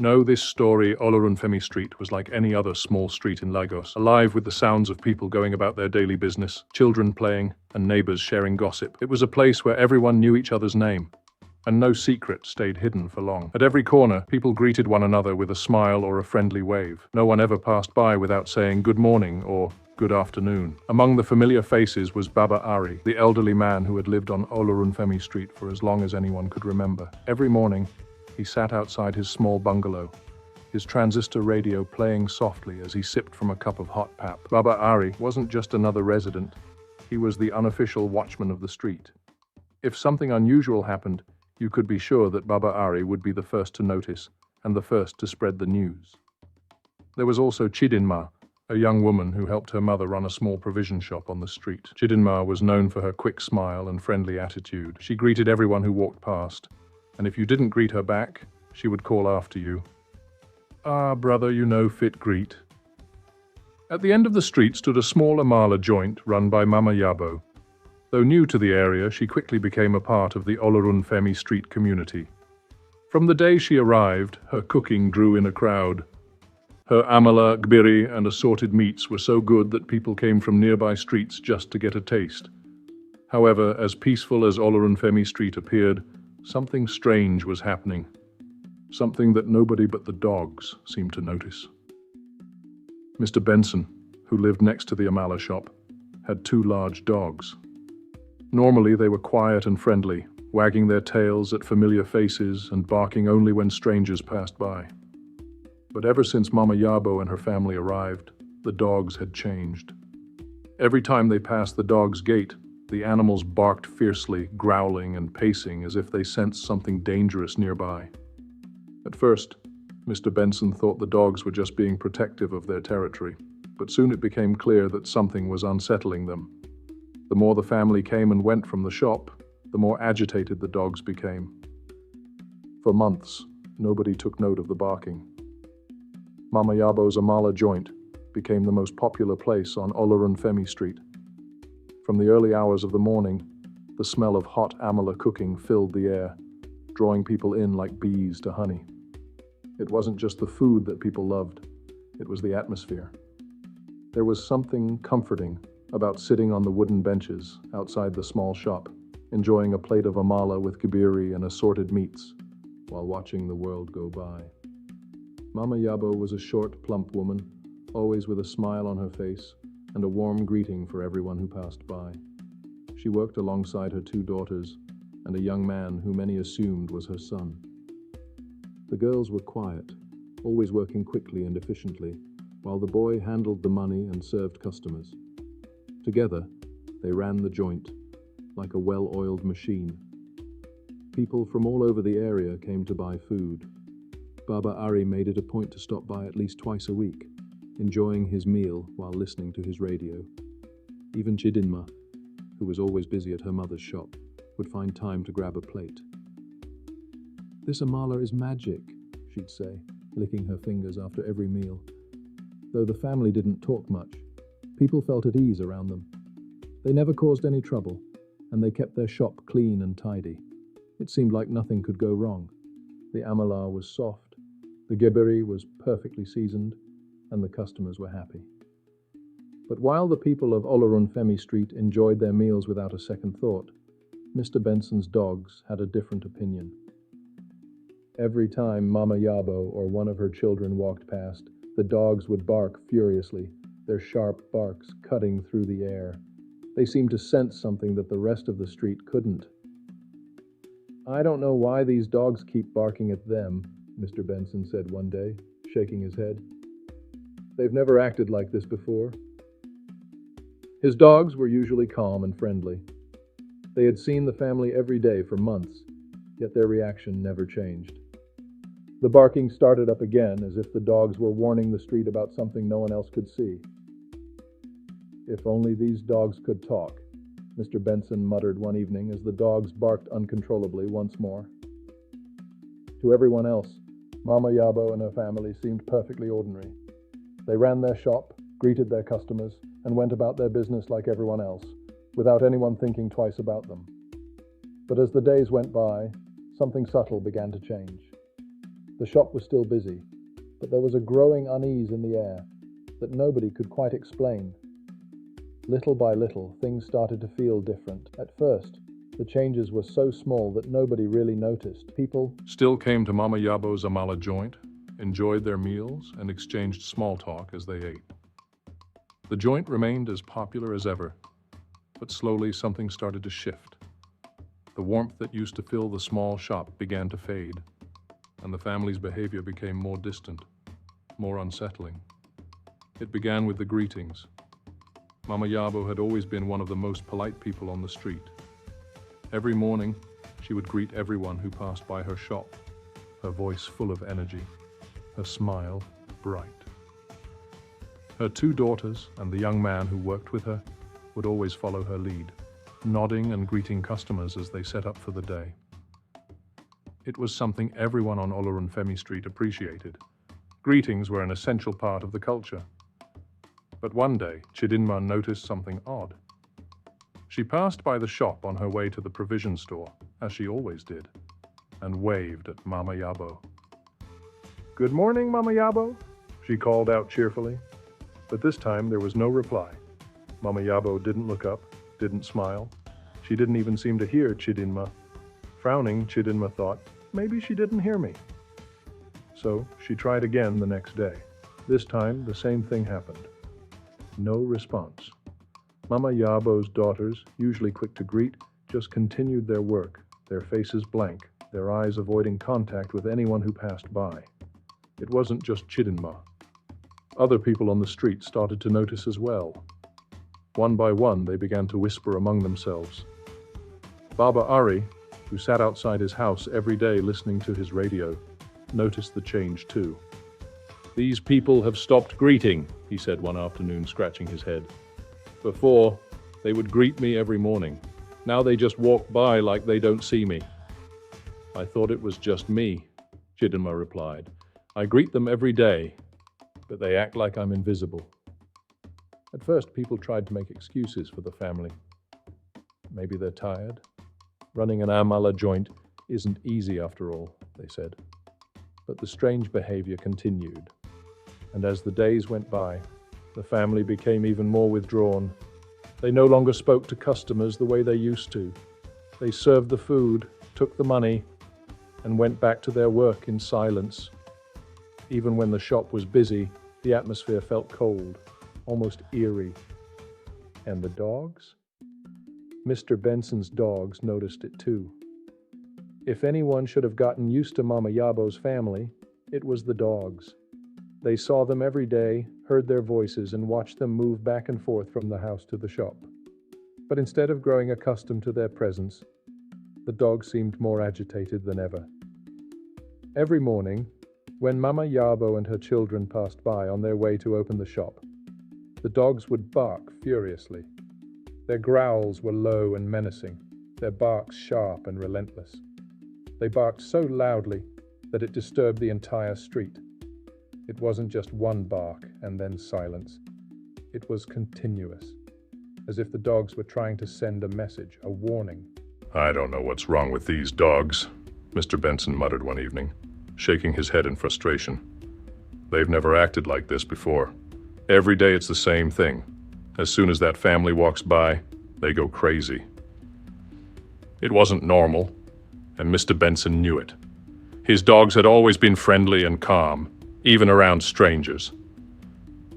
No, this story, Olorunfemi Street, was like any other small street in Lagos, alive with the sounds of people going about their daily business, children playing, and neighbors sharing gossip. It was a place where everyone knew each other's name, and no secret stayed hidden for long. At every corner, people greeted one another with a smile or a friendly wave. No one ever passed by without saying good morning or good afternoon. Among the familiar faces was Baba Ari, the elderly man who had lived on Olorunfemi Street for as long as anyone could remember. Every morning, he sat outside his small bungalow, his transistor radio playing softly as he sipped from a cup of hot pap. Baba Ari wasn't just another resident, he was the unofficial watchman of the street. If something unusual happened, you could be sure that Baba Ari would be the first to notice and the first to spread the news. There was also Chidinma, a young woman who helped her mother run a small provision shop on the street. Chidinma was known for her quick smile and friendly attitude. She greeted everyone who walked past, and if you didn't greet her back, she would call after you. "Ah, brother, you know fit greet." At the end of the street stood a small Amala joint run by Mama Yabo. Though new to the area, she quickly became a part of the Olorunfemi Street community. From the day she arrived, her cooking drew in a crowd. Her amala, gbiri, and assorted meats were so good that people came from nearby streets just to get a taste. However, as peaceful as Olorunfemi Street appeared, something strange was happening. Something that nobody but the dogs seemed to notice. Mr. Benson, who lived next to the Amala shop, had two large dogs. Normally they were quiet and friendly, wagging their tails at familiar faces and barking only when strangers passed by. But ever since Mama Yabo and her family arrived, the dogs had changed. Every time they passed the dog's gate, the animals barked fiercely, growling and pacing as if they sensed something dangerous nearby. At first, Mr. Benson thought the dogs were just being protective of their territory, but soon it became clear that something was unsettling them. The more the family came and went from the shop, the more agitated the dogs became. For months, nobody took note of the barking. Mama Yabo's Amala joint became the most popular place on Olorunfemi Street. From the early hours of the morning, the smell of hot amala cooking filled the air, drawing people in like bees to honey. It wasn't just the food that people loved, it was the atmosphere. There was something comforting about sitting on the wooden benches outside the small shop, enjoying a plate of amala with kibiri and assorted meats, while watching the world go by. Mama Yabo was a short, plump woman, always with a smile on her face and a warm greeting for everyone who passed by. She worked alongside her two daughters and a young man who many assumed was her son. The girls were quiet, always working quickly and efficiently, while the boy handled the money and served customers. Together, they ran the joint, like a well-oiled machine. People from all over the area came to buy food. Baba Ari made it a point to stop by at least twice a week, enjoying his meal while listening to his radio. Even Chidinma, who was always busy at her mother's shop, would find time to grab a plate. "This amala is magic," she'd say, licking her fingers after every meal. Though the family didn't talk much, people felt at ease around them. They never caused any trouble, and they kept their shop clean and tidy. It seemed like nothing could go wrong. The amala was soft, the gibbery was perfectly seasoned, and the customers were happy. But while the people of Olorunfemi Street enjoyed their meals without a second thought, Mr. Benson's dogs had a different opinion. Every time Mama Yabo or one of her children walked past, the dogs would bark furiously, their sharp barks cutting through the air. They seemed to sense something that the rest of the street couldn't. "I don't know why these dogs keep barking at them," Mr. Benson said one day, shaking his head. "They've never acted like this before." His dogs were usually calm and friendly. They had seen the family every day for months, yet their reaction never changed. The barking started up again, as if the dogs were warning the street about something no one else could see. "If only these dogs could talk," Mr. Benson muttered one evening as the dogs barked uncontrollably once more. To everyone else, Mama Yabo and her family seemed perfectly ordinary. They ran their shop, greeted their customers, and went about their business like everyone else, without anyone thinking twice about them. But as the days went by, something subtle began to change. The shop was still busy, but there was a growing unease in the air that nobody could quite explain. Little by little, things started to feel different. At first, the changes were so small that nobody really noticed. People still came to Mama Yabo's amala joint, enjoyed their meals, and exchanged small talk as they ate. The joint remained as popular as ever, but slowly something started to shift. The warmth that used to fill the small shop began to fade, and the family's behavior became more distant, more unsettling. It began with the greetings. Mama Yabo had always been one of the most polite people on the street. Every morning, she would greet everyone who passed by her shop, her voice full of energy, her smile bright. Her two daughters and the young man who worked with her would always follow her lead, nodding and greeting customers as they set up for the day. It was something everyone on Olorunfemi Street appreciated. Greetings were an essential part of the culture. But one day, Chidinma noticed something odd. She passed by the shop on her way to the provision store, as she always did, and waved at Mama Yabo. "Good morning, Mama Yabo," she called out cheerfully. But this time there was no reply. Mama Yabo didn't look up, didn't smile. She didn't even seem to hear Chidinma. Frowning, Chidinma thought, maybe she didn't hear me. So she tried again the next day. This time the same thing happened. No response. Mama Yabo's daughters, usually quick to greet, just continued their work, their faces blank, their eyes avoiding contact with anyone who passed by. It wasn't just Chidinma. Other people on the street started to notice as well. One by one, they began to whisper among themselves. Baba Ari, who sat outside his house every day listening to his radio, noticed the change too. "These people have stopped greeting," he said one afternoon, scratching his head. "Before, they would greet me every morning. Now they just walk by like they don't see me." "I thought it was just me," Chidinma replied. "I greet them every day, but they act like I'm invisible." At first, people tried to make excuses for the family. Maybe they're tired. Running an amala joint isn't easy after all, they said. But the strange behavior continued. And as the days went by, the family became even more withdrawn. They no longer spoke to customers the way they used to. They served the food, took the money, and went back to their work in silence. Even when the shop was busy, the atmosphere felt cold, almost eerie. And the dogs? Mr. Benson's dogs noticed it too. If anyone should have gotten used to Mama Yabo's family, it was the dogs. They saw them every day, heard their voices, and watched them move back and forth from the house to the shop. But instead of growing accustomed to their presence, the dogs seemed more agitated than ever. Every morning, when Mama Yabo and her children passed by on their way to open the shop, the dogs would bark furiously. Their growls were low and menacing, their barks sharp and relentless. They barked so loudly that it disturbed the entire street. It wasn't just one bark and then silence. It was continuous, as if the dogs were trying to send a message, a warning. "I don't know what's wrong with these dogs," Mr. Benson muttered one evening, shaking his head in frustration. "They've never acted like this before. Every day it's the same thing. As soon as that family walks by, they go crazy." It wasn't normal, and Mr. Benson knew it. His dogs had always been friendly and calm, even around strangers.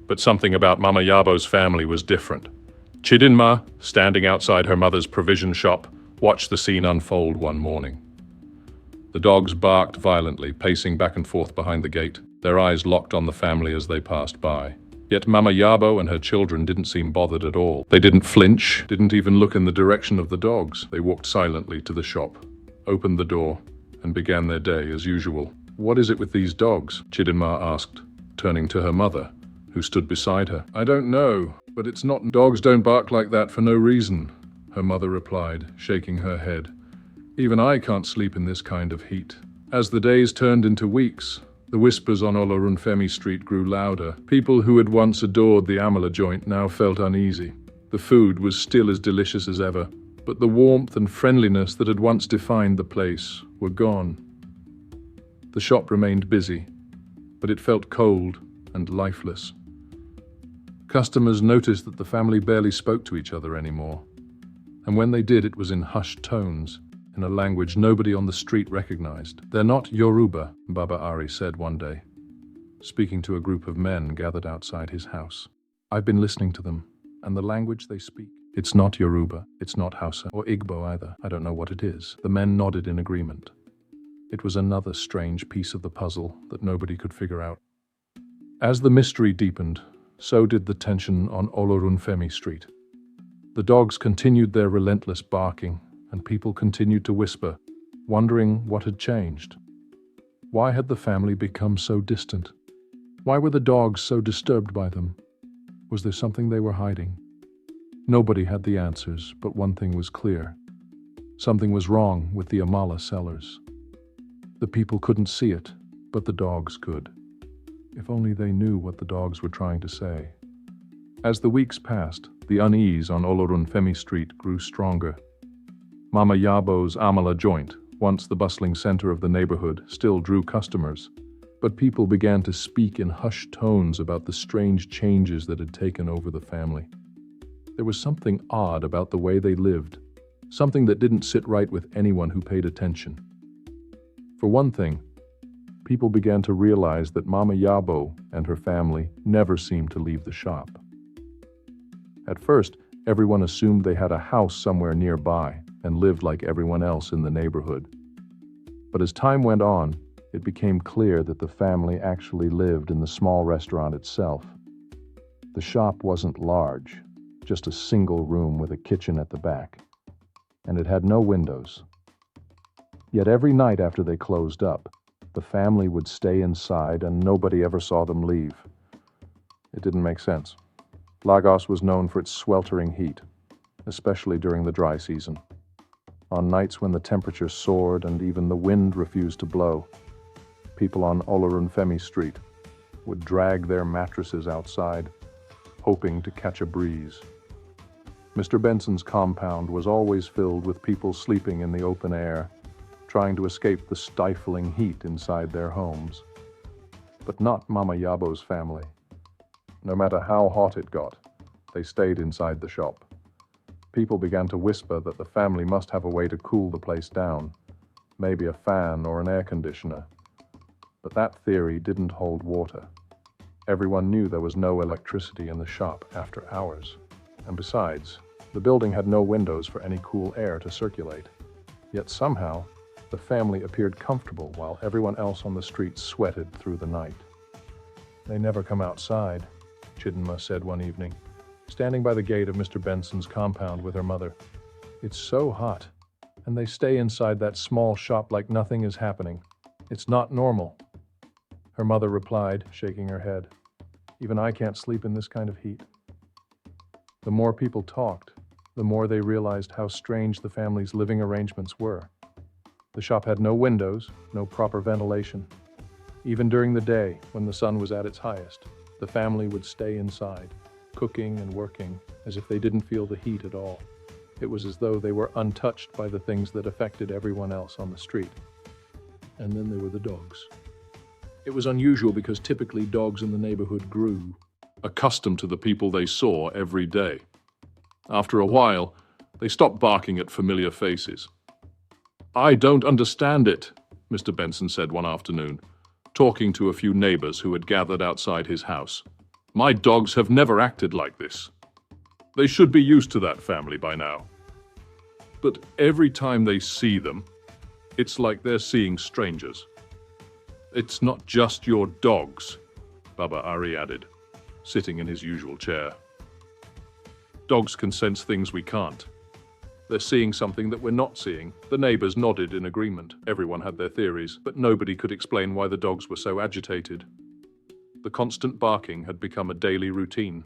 But something about Mama Yabo's family was different. Chidinma, standing outside her mother's provision shop, watched the scene unfold one morning. The dogs barked violently, pacing back and forth behind the gate, their eyes locked on the family as they passed by. Yet Mama Yabo and her children didn't seem bothered at all. They didn't flinch, didn't even look in the direction of the dogs. They walked silently to the shop, opened the door, and began their day as usual. "What is it with these dogs?" Chidinma asked, turning to her mother, who stood beside her. "I don't know, but it's not. Dogs don't bark like that for no reason," her mother replied, shaking her head. "Even I can't sleep in this kind of heat." As the days turned into weeks, the whispers on Olorunfemi Street grew louder. People who had once adored the amala joint now felt uneasy. The food was still as delicious as ever, but the warmth and friendliness that had once defined the place were gone. The shop remained busy, but it felt cold and lifeless. Customers noticed that the family barely spoke to each other anymore, and when they did, it was in hushed tones, in a language nobody on the street recognized. "They're not Yoruba," Baba Ari said one day, speaking to a group of men gathered outside his house. "I've been listening to them, and the language they speak, it's not Yoruba, it's not Hausa, or Igbo either. I don't know what it is." The men nodded in agreement. It was another strange piece of the puzzle that nobody could figure out. As the mystery deepened, so did the tension on Olorunfemi Street. The dogs continued their relentless barking, and people continued to whisper, wondering what had changed. Why had the family become so distant? Why were the dogs so disturbed by them? Was there something they were hiding? Nobody had the answers, but one thing was clear. Something was wrong with the Amala cellars. The people couldn't see it, but the dogs could. If only they knew what the dogs were trying to say. As the weeks passed, the unease on Olorunfemi Street grew stronger. Mama Yabo's Amala joint, once the bustling center of the neighborhood, still drew customers, but people began to speak in hushed tones about the strange changes that had taken over the family. There was something odd about the way they lived, something that didn't sit right with anyone who paid attention. For one thing, people began to realize that Mama Yabo and her family never seemed to leave the shop. At first, everyone assumed they had a house somewhere nearby and lived like everyone else in the neighborhood. But as time went on, it became clear that the family actually lived in the small restaurant itself. The shop wasn't large, just a single room with a kitchen at the back, and it had no windows. Yet every night after they closed up, the family would stay inside and nobody ever saw them leave. It didn't make sense. Lagos was known for its sweltering heat, especially during the dry season. On nights when the temperature soared and even the wind refused to blow, people on Olorunfemi Street would drag their mattresses outside, hoping to catch a breeze. Mr. Benson's compound was always filled with people sleeping in the open air, trying to escape the stifling heat inside their homes. But not Mama Yabo's family. No matter how hot it got, they stayed inside the shop. People began to whisper that the family must have a way to cool the place down, maybe a fan or an air conditioner. But that theory didn't hold water. Everyone knew there was no electricity in the shop after hours. And besides, the building had no windows for any cool air to circulate. Yet somehow, the family appeared comfortable while everyone else on the street sweated through the night. "They never come outside," Chidinma said one evening, standing by the gate of Mr. Benson's compound with her mother. "It's so hot, and they stay inside that small shop like nothing is happening. It's not normal." Her mother replied, shaking her head, "Even I can't sleep in this kind of heat." The more people talked, the more they realized how strange the family's living arrangements were. The shop had no windows, no proper ventilation. Even during the day, when the sun was at its highest, the family would stay inside, cooking and working as if they didn't feel the heat at all. It was as though they were untouched by the things that affected everyone else on the street. And then there were the dogs. It was unusual because typically dogs in the neighborhood grew accustomed to the people they saw every day. After a while, they stopped barking at familiar faces. "I don't understand it," Mr. Benson said one afternoon, talking to a few neighbors who had gathered outside his house. "My dogs have never acted like this. They should be used to that family by now. But every time they see them, it's like they're seeing strangers." "It's not just your dogs," Baba Ari added, sitting in his usual chair. "Dogs can sense things we can't. They're seeing something that we're not seeing." The neighbors nodded in agreement. Everyone had their theories, but nobody could explain why the dogs were so agitated. The constant barking had become a daily routine.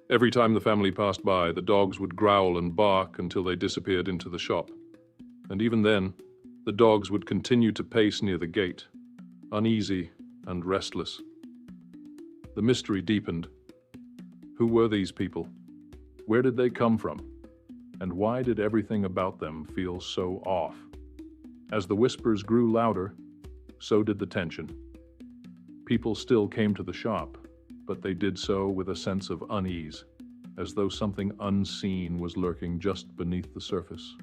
Every time the family passed by, the dogs would growl and bark until they disappeared into the shop. And even then, the dogs would continue to pace near the gate, uneasy and restless. The mystery deepened. Who were these people? Where did they come from? And why did everything about them feel so off? As the whispers grew louder, So did the tension. People still came to the shop, but they did so with a sense of unease, as though something unseen was lurking just beneath the surface.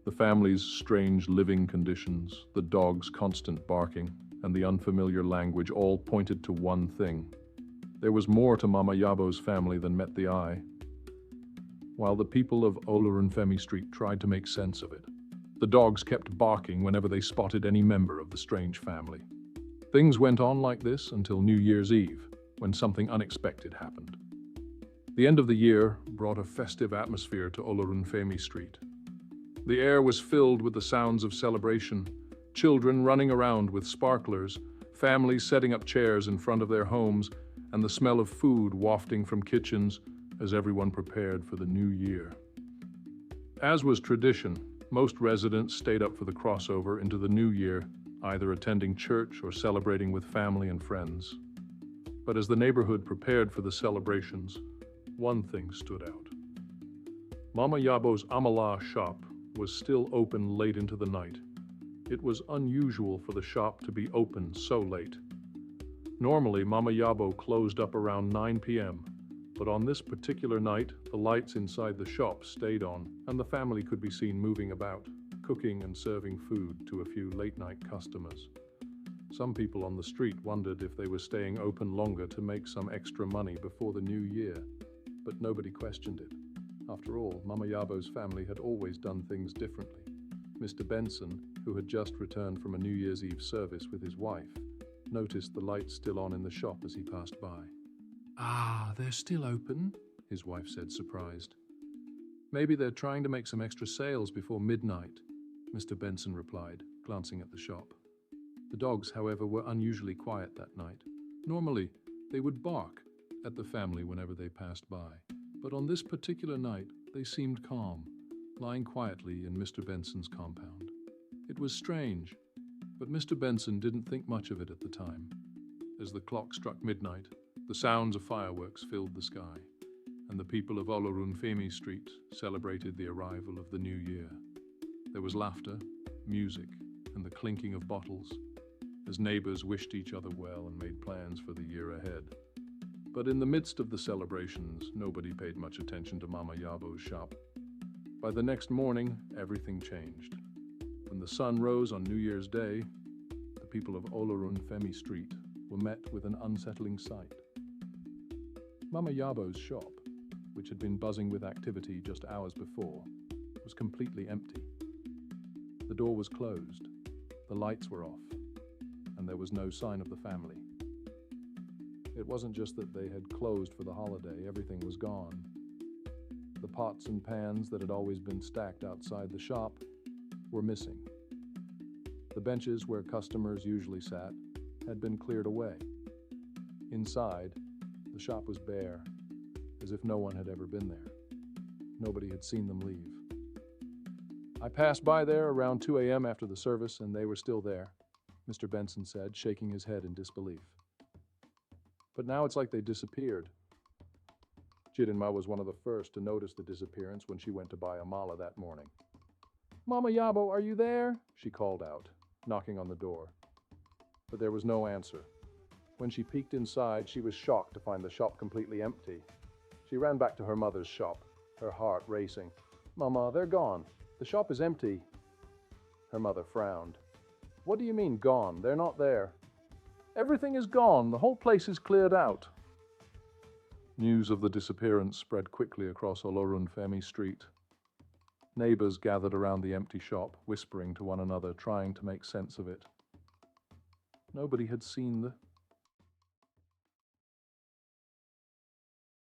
The family's strange living conditions, the dog's constant barking, and the unfamiliar language all pointed to one thing. There was more to Mama Yabo's family than met the eye. While the people of Olorunfemi Street tried to make sense of it, the dogs kept barking whenever they spotted any member of the strange family. Things went on like this until New Year's Eve, when something unexpected happened. The end of the year brought a festive atmosphere to Olorunfemi Street. The air was filled with the sounds of celebration, children running around with sparklers, families setting up chairs in front of their homes, and the smell of food wafting from kitchens as everyone prepared for the new year. As was tradition, most residents stayed up for the crossover into the new year, either attending church or celebrating with family and friends. But as the neighborhood prepared for the celebrations, one thing stood out. Mama Yabo's Amala shop was still open late into the night. It was unusual for the shop to be open so late. Normally, Mama Yabo closed up around 9 p.m., but on this particular night, the lights inside the shop stayed on, and the family could be seen moving about, cooking and serving food to a few late-night customers. Some people on the street wondered if they were staying open longer to make some extra money before the new year, but nobody questioned it. After all, Mama Yabo's family had always done things differently. Mr. Benson, who had just returned from a New Year's Eve service with his wife, noticed the lights still on in the shop as he passed by. "Ah, they're still open," his wife said, surprised. "Maybe they're trying to make some extra sales before midnight," Mr. Benson replied, glancing at the shop. The dogs, however, were unusually quiet that night. Normally, they would bark at the family whenever they passed by, but on this particular night, they seemed calm, lying quietly in Mr. Benson's compound. It was strange, but Mr. Benson didn't think much of it at the time. As the clock struck midnight, the sounds of fireworks filled the sky, and the people of Olorunfemi Street celebrated the arrival of the new year. There was laughter, music, and the clinking of bottles, as neighbors wished each other well and made plans for the year ahead. But in the midst of the celebrations, nobody paid much attention to Mama Yabo's shop. By the next morning, everything changed. When the sun rose on New Year's Day, the people of Olorunfemi Street were met with an unsettling sight. Mama Yabo's shop, which had been buzzing with activity just hours before, was completely empty. The door was closed, the lights were off, and there was no sign of the family. It wasn't just that they had closed for the holiday, everything was gone. The pots and pans that had always been stacked outside the shop were missing. The benches where customers usually sat had been cleared away. Inside, the shop was bare, as if no one had ever been there. Nobody had seen them leave. "I passed by there around 2 a.m. after the service, and they were still there," Mr. Benson said, shaking his head in disbelief. "But now it's like they disappeared." Chidinma was one of the first to notice the disappearance when she went to buy amala that morning. "Mama Yabo, are you there?" she called out, knocking on the door. But there was no answer. When she peeked inside, she was shocked to find the shop completely empty. She ran back to her mother's shop, her heart racing. "Mama, they're gone. The shop is empty." Her mother frowned. "What do you mean, gone? They're not there." "Everything is gone. The whole place is cleared out." News of the disappearance spread quickly across Olorunfemi Street. Neighbors gathered around the empty shop, whispering to one another, trying to make sense of it. Nobody had seen the